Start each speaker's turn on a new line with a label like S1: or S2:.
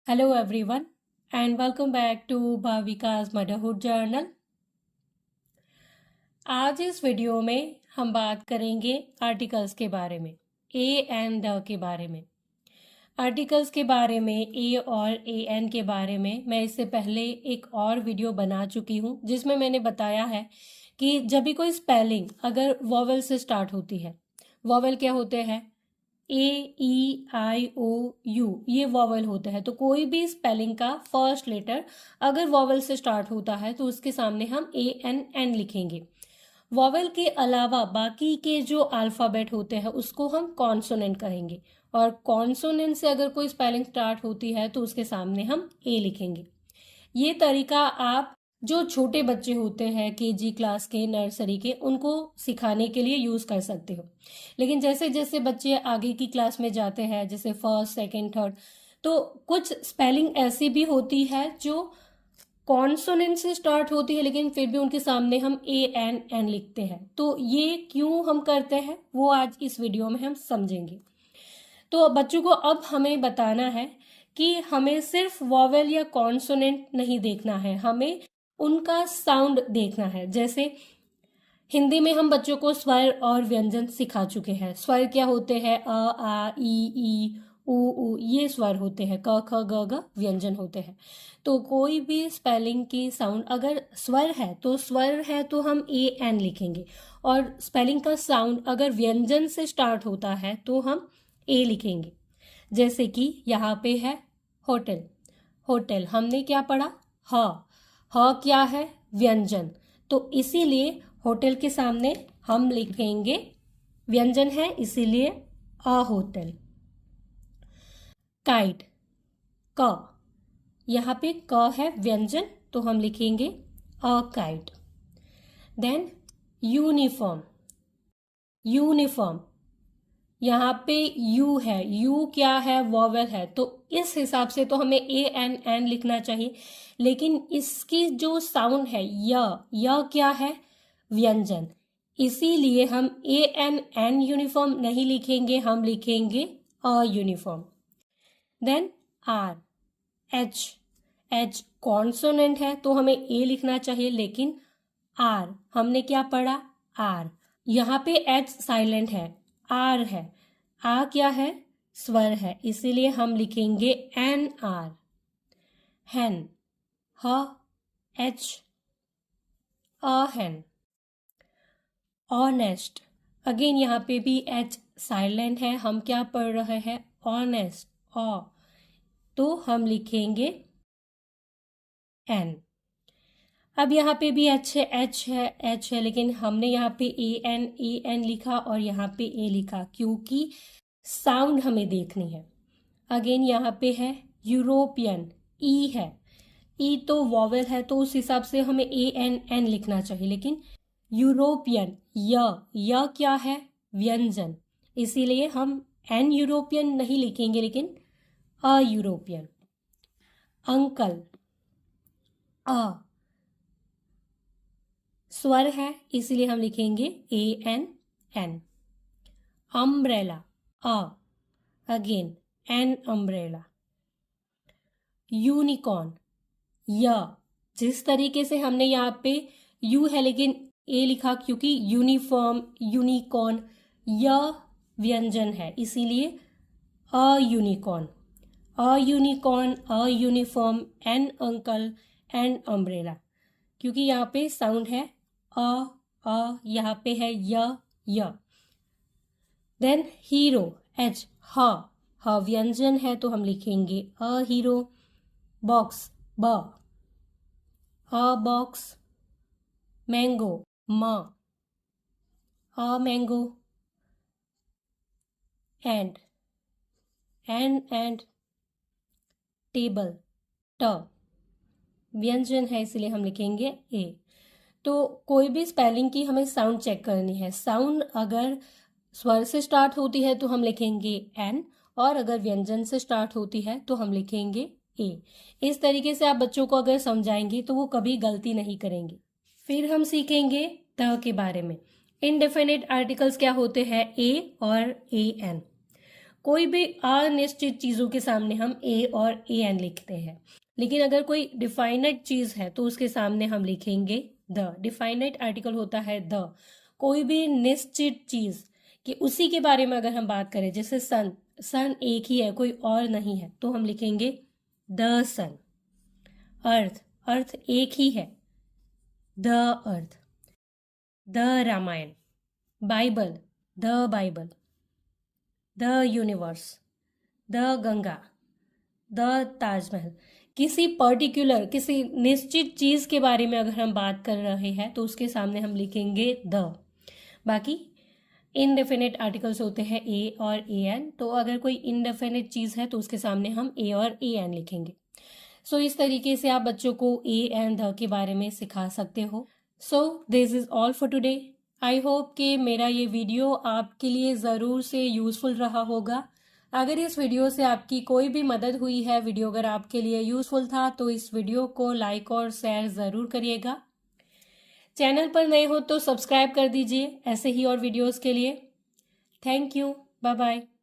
S1: Hello everyone and welcome back to Bhavika's motherhood journal. आज इस video में हम बात करेंगे आर्टिकल्स के बारे में, ए एंड द के बारे में। आर्टिकल्स के बारे में, ए और ए एन के बारे में मैं इससे पहले एक और वीडियो बना चुकी हूँ जिसमें मैंने बताया है कि जब भी कोई स्पेलिंग अगर वॉवेल से स्टार्ट होती है, वॉवेल क्या होते हैं? ए ई आई ओ यू, ये वॉवेल होता है। तो कोई भी स्पेलिंग का फर्स्ट लेटर अगर वॉवेल से स्टार्ट होता है तो उसके सामने हम ए एन एन लिखेंगे। वॉवेल के अलावा बाकी के जो अल्फ़ाबेट होते हैं उसको हम कॉन्सोनेंट कहेंगे, और कॉन्सोनेंट से अगर कोई स्पेलिंग स्टार्ट होती है तो उसके सामने हम ए लिखेंगे। ये तरीका आप जो छोटे बच्चे होते हैं केजी क्लास के, नर्सरी के, उनको सिखाने के लिए यूज़ कर सकते हो। लेकिन जैसे जैसे बच्चे आगे की क्लास में जाते हैं, जैसे फर्स्ट सेकंड थर्ड, तो कुछ स्पेलिंग ऐसी भी होती है जो कॉन्सोनेंट से स्टार्ट होती है लेकिन फिर भी उनके सामने हम ए एन एन लिखते हैं। तो ये क्यों हम करते हैं वो आज इस वीडियो में हम समझेंगे। तो बच्चों को अब हमें बताना है कि हमें सिर्फ वॉवेल या कॉन्सोनेंट नहीं देखना है, हमें उनका साउंड देखना है। जैसे हिंदी में हम बच्चों को स्वर और व्यंजन सिखा चुके हैं। स्वर क्या होते हैं? अ आ ई उ, ये स्वर होते हैं। क ख ग घ व्यंजन होते हैं। तो कोई भी स्पेलिंग की साउंड अगर स्वर है तो हम ए एन लिखेंगे, और स्पेलिंग का साउंड अगर व्यंजन से स्टार्ट होता है तो हम ए लिखेंगे। जैसे कि यहाँ पे है होटल। होटल हमने क्या पढ़ा? ह क्या है? व्यंजन। तो इसीलिए होटल के सामने हम लिखेंगे, व्यंजन है इसीलिए अ होटल। काइट, क, यहाँ पे क है व्यंजन तो हम लिखेंगे a kite. Then uniform, uniform, यहाँ पे यू है, यू क्या है? वॉवेल है, तो इस हिसाब से तो हमें ए एन एन लिखना चाहिए। लेकिन इसकी जो साउंड है य क्या है? व्यंजन। इसीलिए हम ए एन एन यूनिफॉर्म नहीं लिखेंगे, हम लिखेंगे a uniform. Then R, H, H consonant है तो हमें ए लिखना चाहिए, लेकिन आर हमने क्या पढ़ा? आर। यहाँ पे एच साइलेंट है, आर है। आ क्या है? स्वर है, इसीलिए हम लिखेंगे N R. Hen, h H, a hen. Honest, again यहाँ पे भी एच साइलेंट है, हम क्या पढ़ रहे हैं? ऑनेस्ट, ऑ, तो हम लिखेंगे एन। अब यहाँ पे भी एच है, लेकिन हमने यहाँ पे ए एन लिखा और यहाँ पे ए लिखा क्योंकि साउंड हमें देखनी है। अगेन यहाँ पे है यूरोपियन, ई है, ई तो वॉवेल है तो उस हिसाब से हमें ए एन एन लिखना चाहिए, लेकिन यूरोपियन य क्या है? व्यंजन, इसीलिए हम एन यूरोपियन नहीं लिखेंगे लेकिन अ यूरोपियन। अंकल, अ, स्वर है इसीलिए हम लिखेंगे A N N. Umbrella, a, again N umbrella. Unicorn, य, जिस तरीके से हमने यहाँ पे यू है लेकिन ए लिखा क्योंकि यूनिफॉर्म, यूनिकॉर्न, य व्यंजन है इसीलिए a unicorn. A unicorn, a uniform, an uncle, an umbrella, क्योंकि यहाँ पे साउंड है अ, यहाँ पे है य। देन हीरो, एच, ह व्यंजन है तो हम लिखेंगे अ हीरो। बॉक्स, ब, अ बॉक्स। मैंगो, म, a mango. And, and. Table, ट, व्यंजन है इसलिए हम लिखेंगे ए। तो कोई भी स्पेलिंग की हमें साउंड चेक करनी है। साउंड अगर स्वर से स्टार्ट होती है तो हम लिखेंगे एन, और अगर व्यंजन से स्टार्ट होती है तो हम लिखेंगे ए। इस तरीके से आप बच्चों को अगर समझाएंगे तो वो कभी गलती नहीं करेंगे। फिर हम सीखेंगे द के बारे में। इनडेफिनेट आर्टिकल्स क्या होते हैं? ए और ए एन। कोई भी अनिश्चित चीज़ों के सामने हम ए और ए एन लिखते हैं, लेकिन अगर कोई डिफाइनाइट चीज़ है तो उसके सामने हम लिखेंगे द। डिफाइनाइट आर्टिकल होता है द। कोई भी निश्चित चीज़ कि उसी के बारे में अगर हम बात करें, जैसे सन, सन एक ही है, कोई और नहीं है, तो हम लिखेंगे द सन। अर्थ, अर्थ एक ही है, the earth. The Ramayana. Bible, the Bible. The universe, the Ganga, the Taj Mahal. किसी पर्टिकुलर, किसी निश्चित चीज़ के बारे में अगर हम बात कर रहे हैं तो उसके सामने हम लिखेंगे द। बाकी इनडेफिनेट आर्टिकल्स होते हैं ए और ए एन, तो अगर कोई इनडेफिनेट चीज़ है तो उसके सामने हम ए और ए एन लिखेंगे। सो इस तरीके से आप बच्चों को ए एंड द के बारे में सिखा सकते हो। So this is all for today. I hope कि मेरा ये वीडियो आपके लिए ज़रूर से यूज़फुल रहा होगा। अगर इस वीडियो से आपकी कोई भी मदद हुई है, वीडियो अगर आपके लिए यूज़फुल था, तो इस वीडियो को लाइक और शेयर ज़रूर करिएगा। चैनल पर नए हो तो सब्सक्राइब कर दीजिए ऐसे ही और वीडियोस के लिए। Thank you, bye bye.